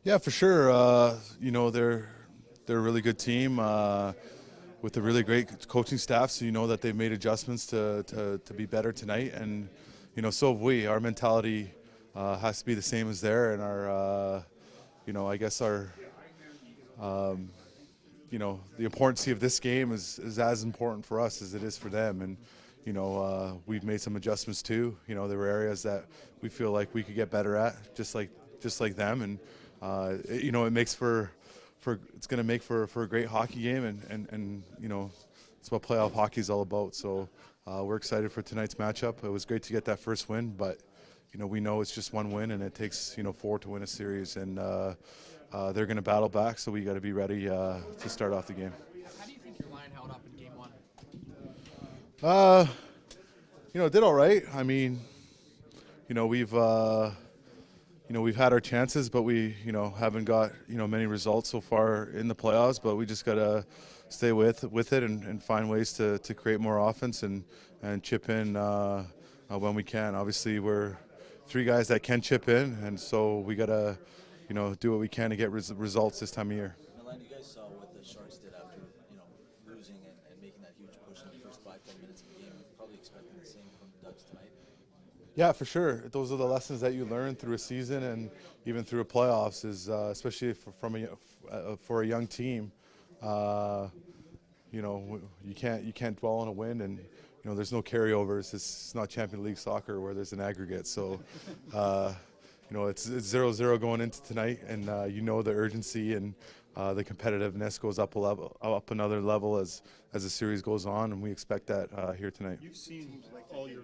Yeah, for sure. They're a really good team with a really great coaching staff. So you know that they've made adjustments to be better tonight, and so have we. Our mentality has to be the same as there, and I guess the importance of this game is as important for us as it is for them. And we've made some adjustments too. There were areas that we feel like we could get better at, just like them, and it makes it's going to make for a great hockey game, and it's what playoff hockey is all about. So we're excited for tonight's matchup. It was great to get that first win, but we know it's just one win, and it takes 4 to win a series, and they're going to battle back. So we got to be ready to start off the game. How do you think your line held up in game one? It did all right. I mean, we've had our chances, but we haven't got many results so far in the playoffs. But we just gotta stay with it and find ways to create more offense and chip in when we can. Obviously, we're 3 guys that can chip in, and so we gotta do what we can to get results this time of year. Milan, you guys saw what the Sharks did after losing and making that huge push in the first 5-10 minutes of the game. Probably expecting the same from the Ducks tonight. Yeah, for sure. Those are the lessons that you learn through a season and even through a playoffs, is especially for a young team. You can't dwell on a win, and there's no carryovers. It's not Champions League soccer where there's an aggregate. So it's 0-0 going into tonight, and the urgency and the competitiveness goes up a level, up another level as the series goes on, and we expect that here tonight. You've seen all your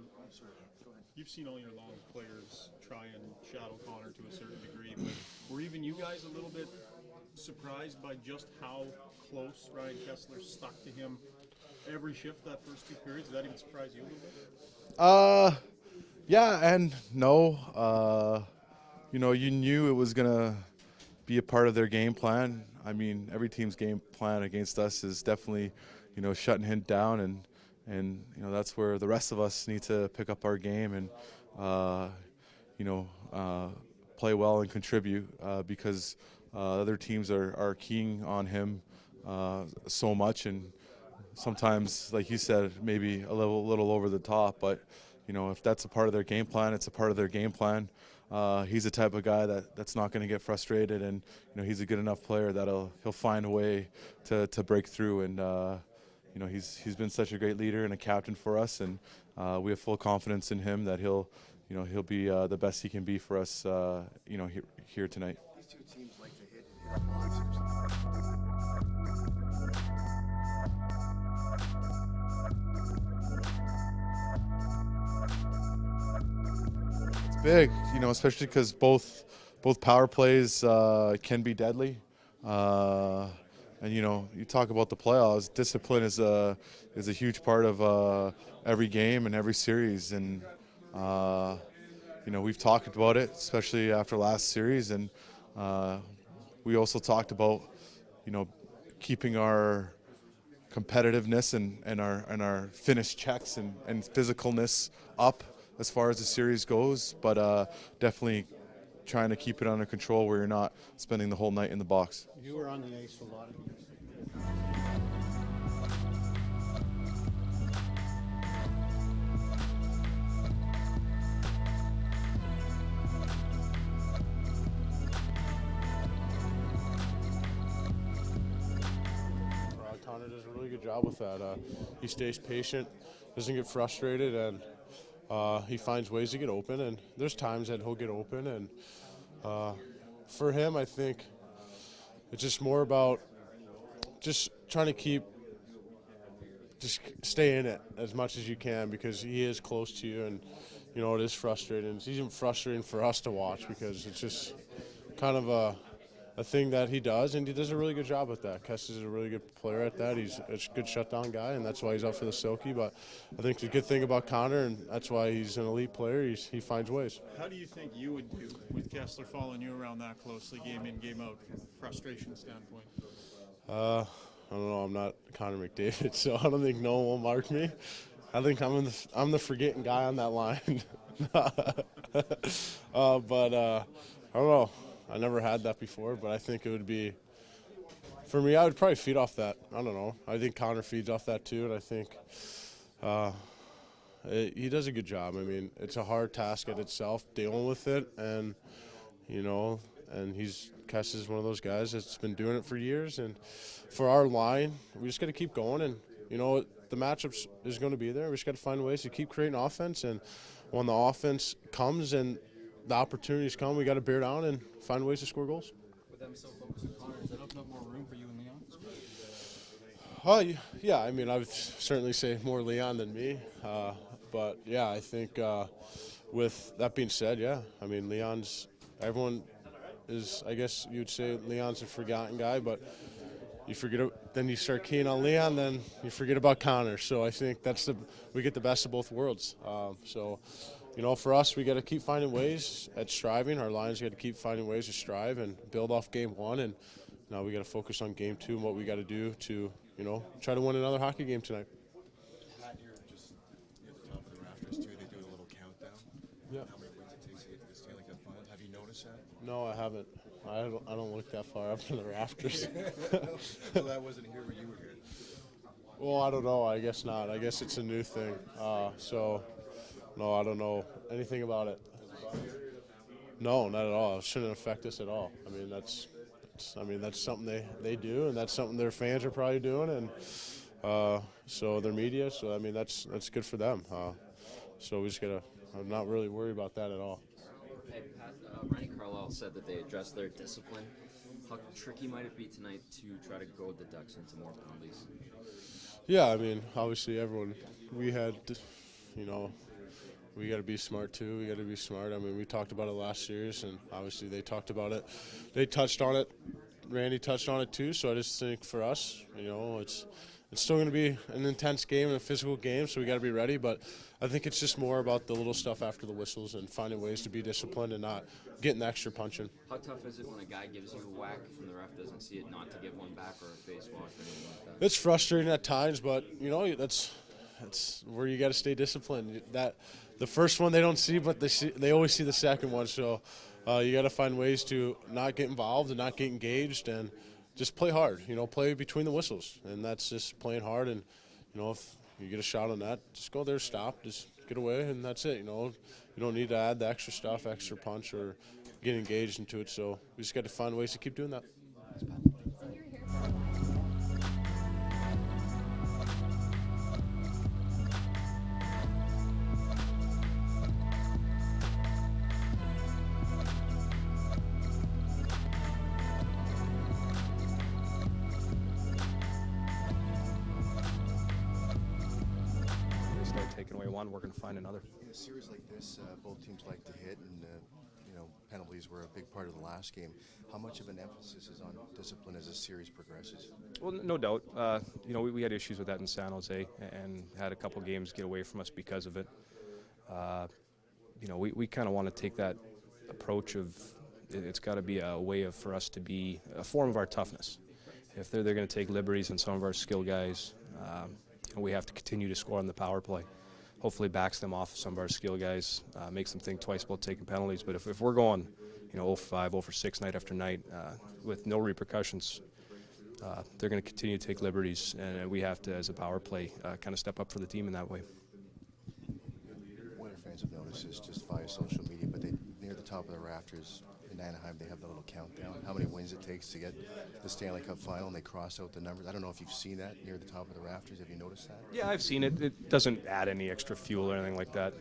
long players try and shadow Connor to a certain degree, but were even you guys a little bit surprised by just how close Ryan Kessler stuck to him every shift that first 2 periods? Did that even surprise you a little bit? Yeah and no. You knew it was gonna be a part of their game plan. I mean, every team's game plan against us is definitely, shutting him down, and that's where the rest of us need to pick up our game and, you know, play well and contribute because other teams are keying on him so much, and sometimes, like you said, maybe a little over the top. But if that's a part of their game plan, it's a part of their game plan. He's the type of guy that's not going to get frustrated, and he's a good enough player that he'll find a way to break through. And he's been such a great leader and a captain for us, and we have full confidence in him that he'll be the best he can be for us. Here tonight. These two teams like to hit boxers. Big, especially because both power plays can be deadly. And you talk about the playoffs. Discipline is a huge part of every game and every series, and we've talked about it, especially after last series, and we also talked about keeping our competitiveness and our finish checks and physicalness up as far as the series goes, but definitely trying to keep it under control where you're not spending the whole night in the box. You were on the ice a lot of years. Connor does a really good job with that. He stays patient, doesn't get frustrated, and he finds ways to get open. And there's times that he'll get open, and for him, I think it's just more about just trying to stay in it as much as you can, because he is close to you, and it is frustrating. It's even frustrating for us to watch because it's just kind of a thing that he does, and he does a really good job with that. Kess is a really good player at that. He's a good shutdown guy, and that's why he's up for the Silky. But I think the good thing about Connor, and that's why he's an elite player, he finds ways. How do you think you would do with Kessler following you around that closely, game in, game out, from a frustration standpoint? I don't know. I'm not Connor McDavid, so I don't think no one will mark me. I think I'm the forgetting guy on that line. But I don't know. I never had that before, but I think it would be, for me, I would probably feed off that. I don't know. I think Connor feeds off that too, and I think he does a good job. I mean, it's a hard task at itself, dealing with it, and Kess is one of those guys that's been doing it for years. And for our line, we just got to keep going, and the matchups is going to be there. We just got to find ways to keep creating offense, and when the offense comes and the opportunities come, we got to bear down and find ways to score goals. With them so focused on Connor, does that open up more room for you and Leon? Yeah, I mean, I would certainly say more Leon than me. But, yeah, I think with that being said, yeah, I mean, everyone is, I guess you'd say Leon's a forgotten guy, but you forget, then you start keying on Leon, then you forget about Connor. So I think we get the best of both worlds. For us, we got to keep finding ways at striving. Our lines got to keep finding ways to strive and build off game one, and now we got to focus on game two and what we got to do to, try to win another hockey game tonight. Pat, you're just near the top of the rafters too. They do a little countdown. Yeah. How many wins it takes to get to the Stanley Cup final? Have you noticed that? No, I haven't. I don't look that far up in the rafters. So that wasn't here when you were here. Well, I don't know. I guess not. I guess it's a new thing. No, I don't know anything about it. No, not at all. It shouldn't affect us at all. I mean, that's something they do, and that's something their fans are probably doing, and so their media. So I mean, that's good for them. So we just gotta. I'm not really worried about that at all. Hey, Pat, Randy Carlisle said that they addressed their discipline. How tricky might it be tonight to try to goad the Ducks into more penalties? Yeah, I mean, obviously we had, you know, we got to be smart too. We got to be smart. I mean, we talked about it last series, and obviously they talked about it. They touched on it. Randy touched on it too. So I just think for us, you know, it's still going to be an intense game and a physical game, so we got to be ready. But I think it's just more about the little stuff after the whistles and finding ways to be disciplined and not getting the extra punching. How tough is it when a guy gives you a whack and the ref doesn't see it, not to give one back or a face wash or anything like that? It's frustrating at times, but you know that's where you got to stay disciplined. That the first one they don't see, but they always see the second one. So you got to find ways to not get involved and not get engaged and just play hard. You know, play between the whistles, and that's just playing hard. And you know, if you get a shot on that, just go there, stop, just get away, and that's it. You know, you don't need to add the extra stuff, extra punch, or get engaged into it. So we just got to find ways to keep doing that. They start taking away one, we're going to find another. In a series like this, both teams like to hit, and you know, penalties were a big part of the last game. How much of an emphasis is on discipline as the series progresses? Well, no doubt. You know, we had issues with that in San Jose and had a couple games get away from us because of it. You know, we kind of want to take that approach of it's got to be a way for us to be a form of our toughness. If they're going to take liberties on some of our skill guys, we have to continue to score on the power play. Hopefully backs them off some of our skill guys, makes them think twice about taking penalties. But if we're going, you know, 0 for 5, 0 for 6 night after night with no repercussions, they're going to continue to take liberties, and we have to, as a power play, kind of step up for the team in that way. What our fans have noticed is just via social media, but they near the top of the rafters in Anaheim, they have the little countdown, how many wins it takes to get the Stanley Cup final, and they cross out the numbers. I don't know if you've seen that near the top of the rafters. Have you noticed that? Yeah, I've seen it. It doesn't add any extra fuel or anything like that.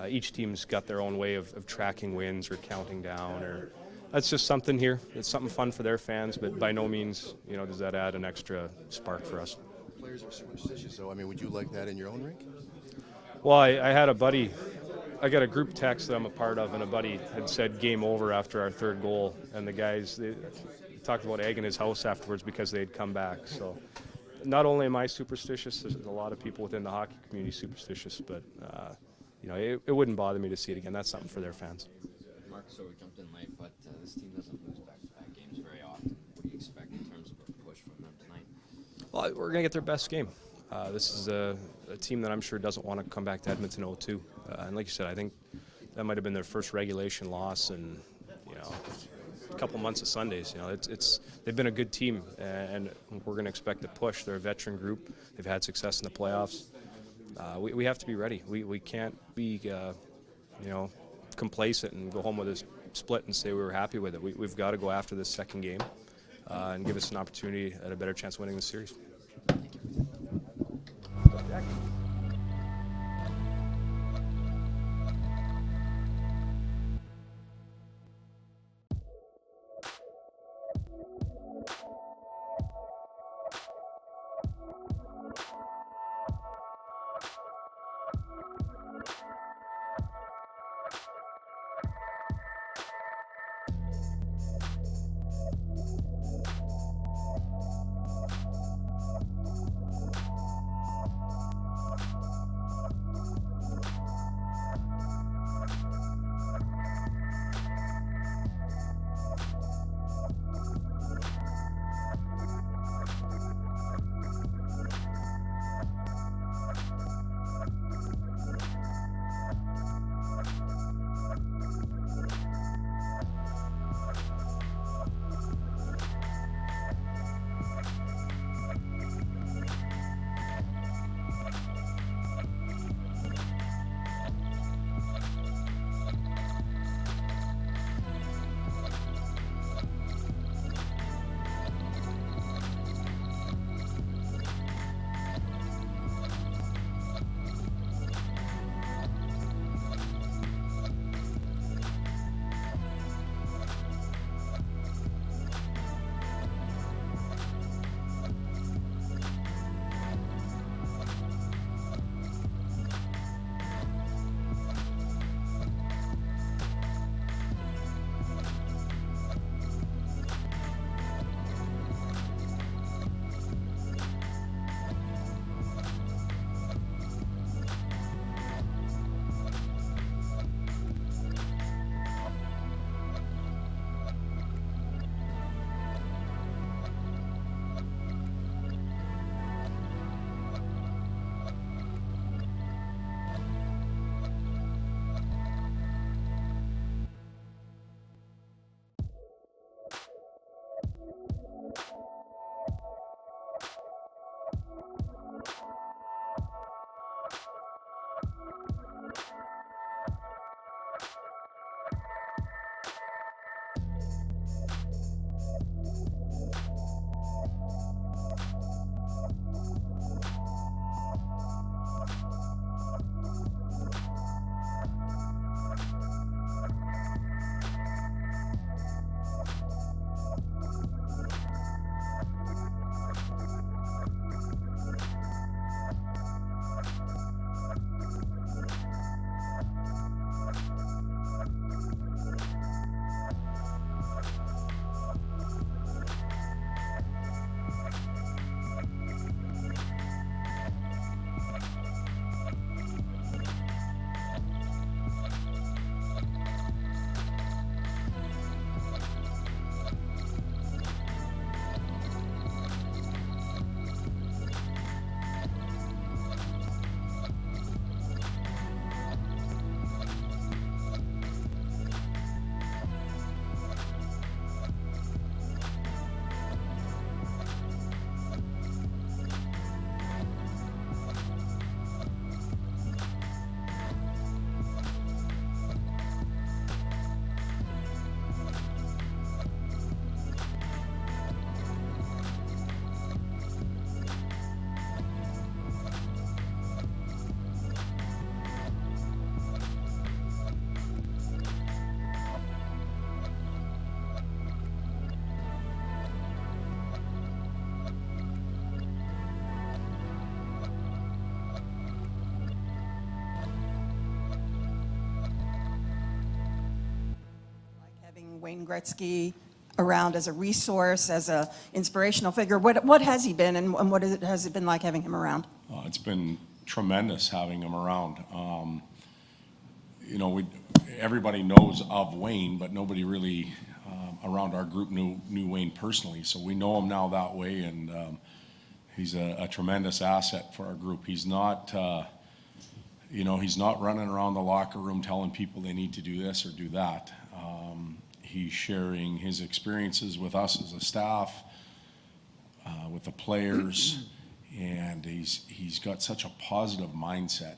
Each team's got their own way of tracking wins or counting down, or that's just something here. It's something fun for their fans, but by no means, you know, does that add an extra spark for us. Players are superstitious, so I mean, would you like that in your own rink? Well, I had a buddy. I got a group text that I'm a part of, and a buddy had said game over after our third goal, and the guys they talked about egging his house afterwards because they had come back. So not only am I superstitious, there's a lot of people within the hockey community superstitious, but you know, it wouldn't bother me to see it again. That's something for their fans. Mark, so we jumped in late, but this team doesn't lose back-to-back games very often. What do you expect in terms of a push from them tonight? Well, we're going to get their best game. This is a team that I'm sure doesn't want to come back to Edmonton 0-2. And like you said, I think that might have been their first regulation loss in, you know, a couple months of Sundays. You know, they've been a good team, and we're going to expect a push. They're a veteran group. They've had success in the playoffs. We have to be ready. We can't be, you know, complacent and go home with a split and say we were happy with it. We've got to go after this second game and give us an opportunity at a better chance of winning the series. Wayne Gretzky around as a resource, as a inspirational figure. What has he been, and what has it been like having him around? It's been tremendous having him around. Everybody knows of Wayne, but nobody really around our group knew Wayne personally. So we know him now that way, and he's a tremendous asset for our group. He's not, he's not running around the locker room telling people they need to do this or do that. He's sharing his experiences with us as a staff, with the players, and he's got such a positive mindset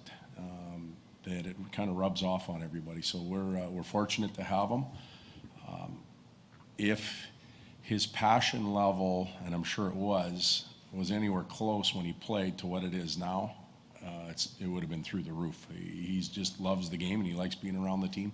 that it kind of rubs off on everybody. So we're fortunate to have him. If his passion level, and I'm sure it was anywhere close when he played to what it is now, it would have been through the roof. He just loves the game and he likes being around the team.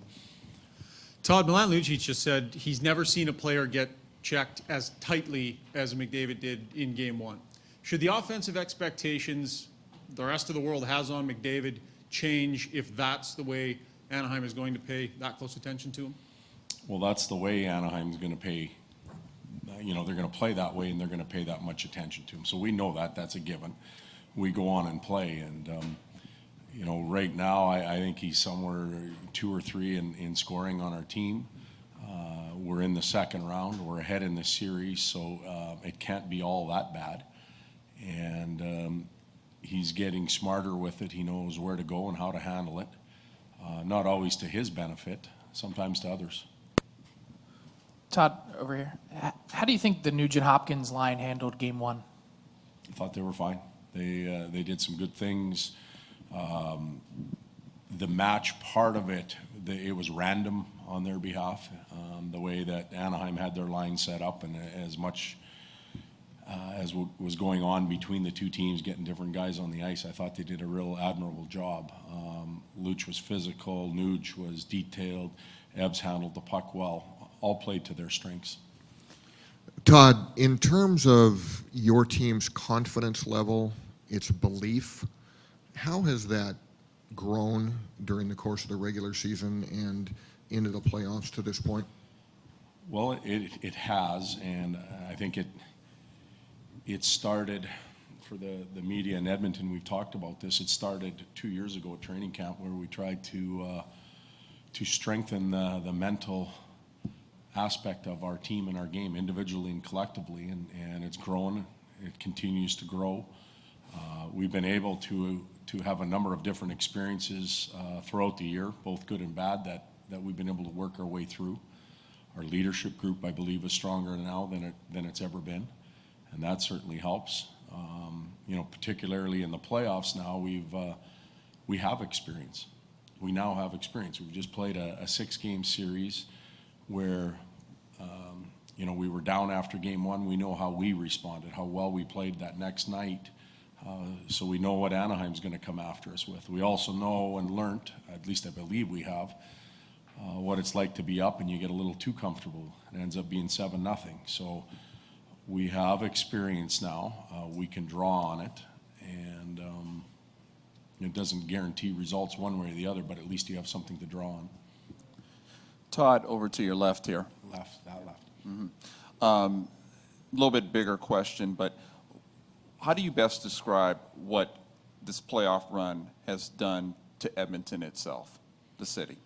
Todd, Milan Lucic just said he's never seen a player get checked as tightly as McDavid did in Game 1. Should the offensive expectations the rest of the world has on McDavid change if that's the way Anaheim is going to pay that close attention to him? Well, that's the way Anaheim's going to pay. They're going to play that way and they're going to pay that much attention to him. So we know that. That's a given. We go on and play. And, right now I think he's somewhere 2 or 3 in scoring on our team. We're in the second round. We're ahead in the series, so it can't be all that bad. And he's getting smarter with it. He knows where to go and how to handle it. Not always to his benefit, sometimes to others. Todd, over here. How do you think the Nugent-Hopkins line handled Game 1? I thought they were fine. They did some good things. The match part of it, it was random on their behalf, the way that Anaheim had their line set up, and as much as was going on between the two teams, getting different guys on the ice, I thought they did a real admirable job. Luch was physical, Nuge was detailed, Ebbs handled the puck well, all played to their strengths. Todd, in terms of your team's confidence level, its belief, how has that grown during the course of the regular season and into the playoffs to this point? Well, it has, and I think it started, for the media in Edmonton, we've talked about this, it started 2 years ago at training camp where we tried to strengthen the mental aspect of our team and our game individually and collectively, and it's grown. It continues to grow. We've been able to have a number of different experiences throughout the year, both good and bad, that we've been able to work our way through. Our leadership group, I believe, is stronger now than it's ever been, and that certainly helps. Particularly in the playoffs now, we have experience. We now have experience. We've just played a 6-game series where we were down after Game 1. We know how we responded, how well we played that next night. So we know what Anaheim's going to come after us with. We also know and learned, at least I believe we have, what it's like to be up and you get a little too comfortable. It ends up being 7-0. So we have experience now. We can draw on it, and it doesn't guarantee results one way or the other, but at least you have something to draw on. Todd, over to your left here. Left. A little bit bigger question, but how do you best describe what this playoff run has done to Edmonton itself, the city?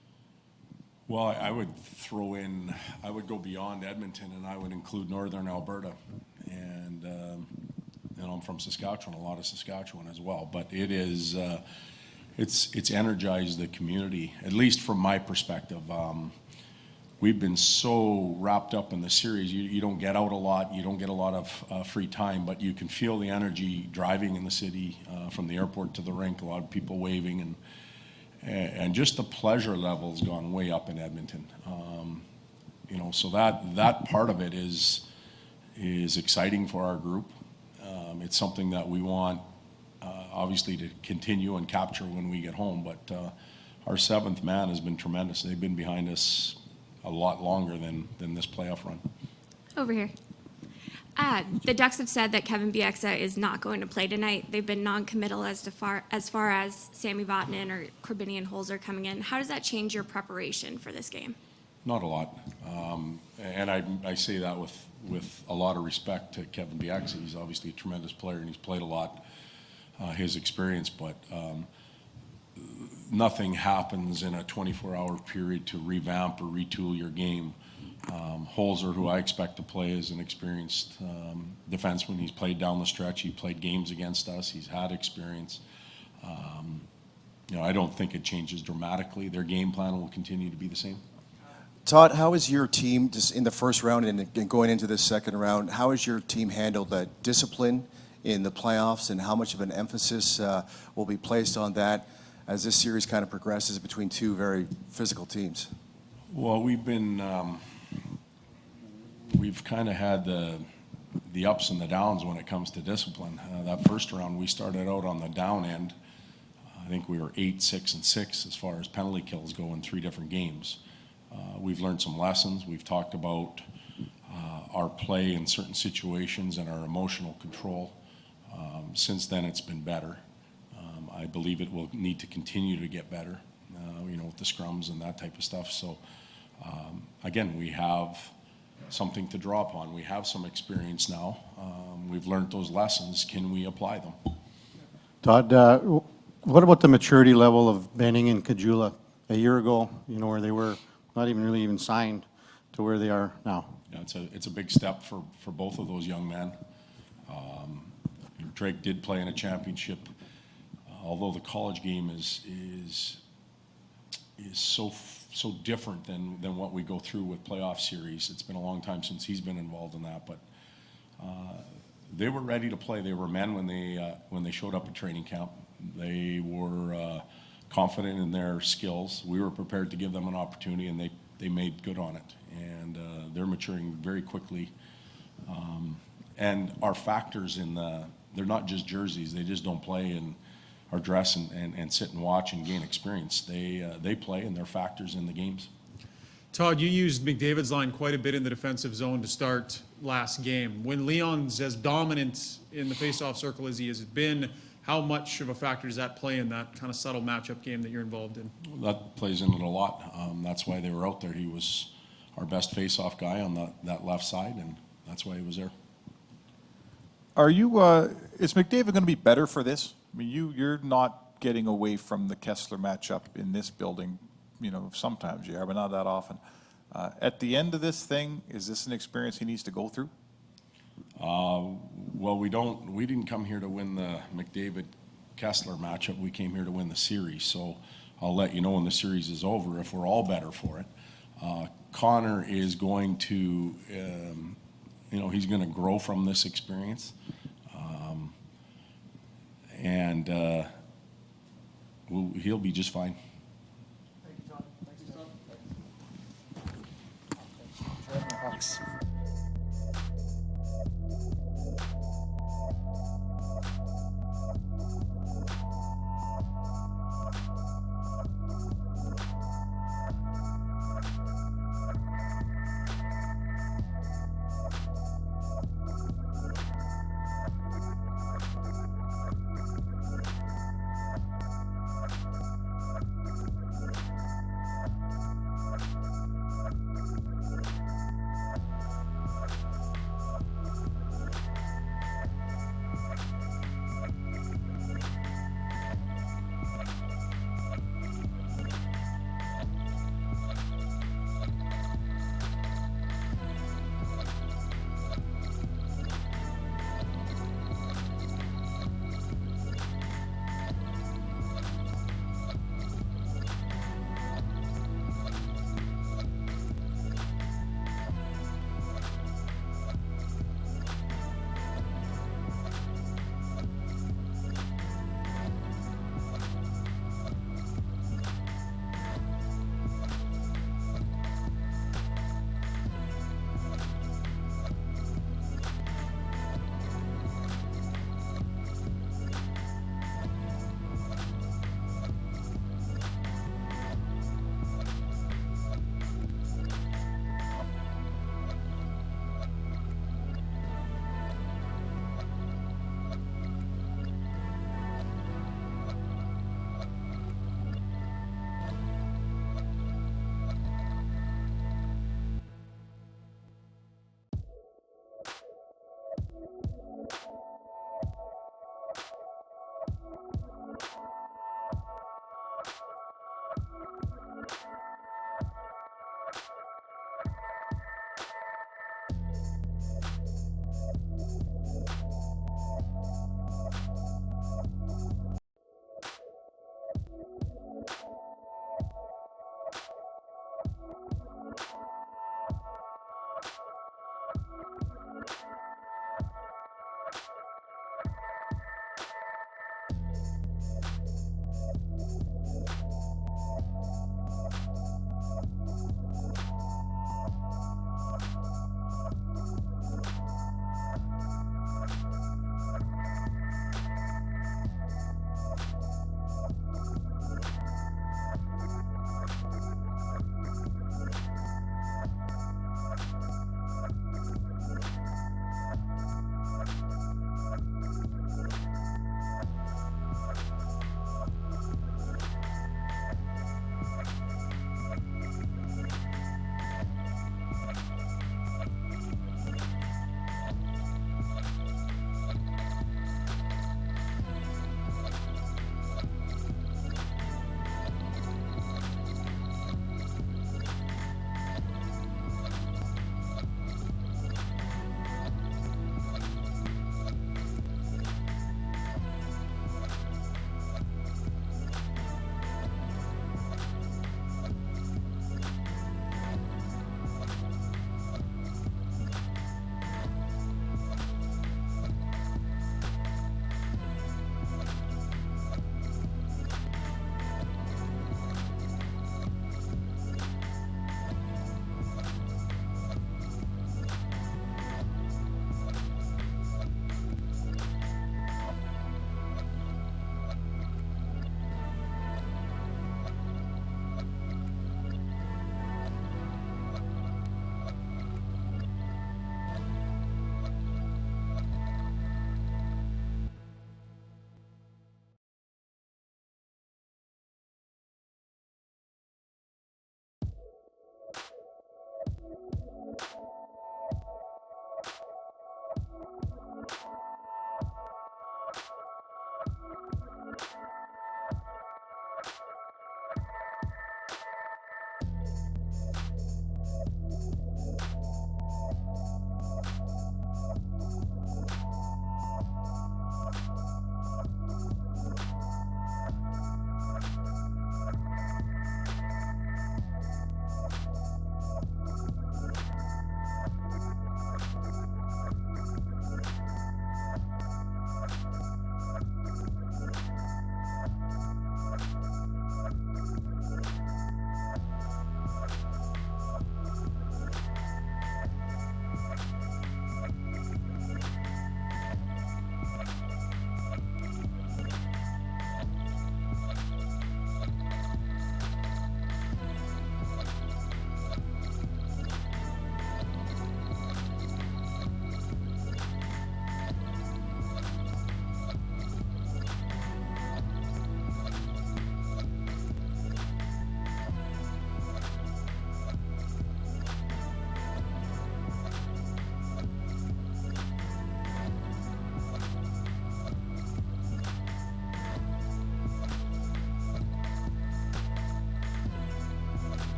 Well, I would go beyond Edmonton, and I would include Northern Alberta. And, I'm from Saskatchewan, a lot of Saskatchewan as well. But it is, it's energized the community, at least from my perspective. We've been so wrapped up in the series. You don't get out a lot. You don't get a lot of free time, but you can feel the energy driving in the city from the airport to the rink, a lot of people waving, and just the pleasure level's gone way up in Edmonton. So that part of it is exciting for our group. It's something that we want, obviously, to continue and capture when we get home, but our 7th man has been tremendous. They've been behind us a lot longer than this playoff run. Over here. The Ducks have said that Kevin Bieksa is not going to play tonight. They've been non-committal as far as Sammy Vatanen or Corbinian Holzer coming in. How does that change your preparation for this game? Not a lot. And I say that with a lot of respect to Kevin Bieksa. He's obviously a tremendous player, and he's played a lot, his experience, but nothing happens in a 24-hour period to revamp or retool your game. Holzer, who I expect to play, is an experienced defenseman. He's played down the stretch. He played games against us. He's had experience. I don't think it changes dramatically. Their game plan will continue to be the same. Todd, how is your team, just in the first round and going into the second round, how has your team handled the discipline in the playoffs, and how much of an emphasis will be placed on that as this series kind of progresses between two very physical teams? Well, we've kind of had the ups and the downs when it comes to discipline. That first round, we started out on the down end. I think we were 8, 6, and 6 as far as penalty kills go in 3 different games. We've learned some lessons. We've talked about our play in certain situations and our emotional control. Since then, it's been better. I believe it will need to continue to get better, with the scrums and that type of stuff. So, again, we have something to draw upon. We have some experience now. We've learned those lessons. Can we apply them? Todd, what about the maturity level of Benning and Kajula a year ago, where they were not even signed to where they are now? Yeah, it's a big step for both of those young men. Drake did play in a championship, although the college game is so different than what we go through with playoff series. It's been a long time since he's been involved in that, but they were ready to play. They were men when they showed up at training camp. They were confident in their skills. We were prepared to give them an opportunity, and they made good on it. And they're maturing very quickly. And our factors they're not just jerseys. They just don't play and or dress and sit and watch and gain experience. They play, and they're factors in the games. Todd, you used McDavid's line quite a bit in the defensive zone to start last game. When Leon's as dominant in the faceoff circle as he has been, how much of a factor does that play in that kind of subtle matchup game that you're involved in? That plays in it a lot. That's why they were out there. He was our best faceoff guy on that left side, and that's why he was there. Is McDavid going to be better for this? I mean, you're not getting away from the Kessler matchup in this building. Sometimes you are, but not that often. At the end of this thing, is this an experience he needs to go through? Well, we didn't come here to win the McDavid-Kessler matchup. We came here to win the series. So I'll let you know when the series is over if we're all better for it. Connor is going to, he's going to grow from this experience. And he'll be just fine. Thanks.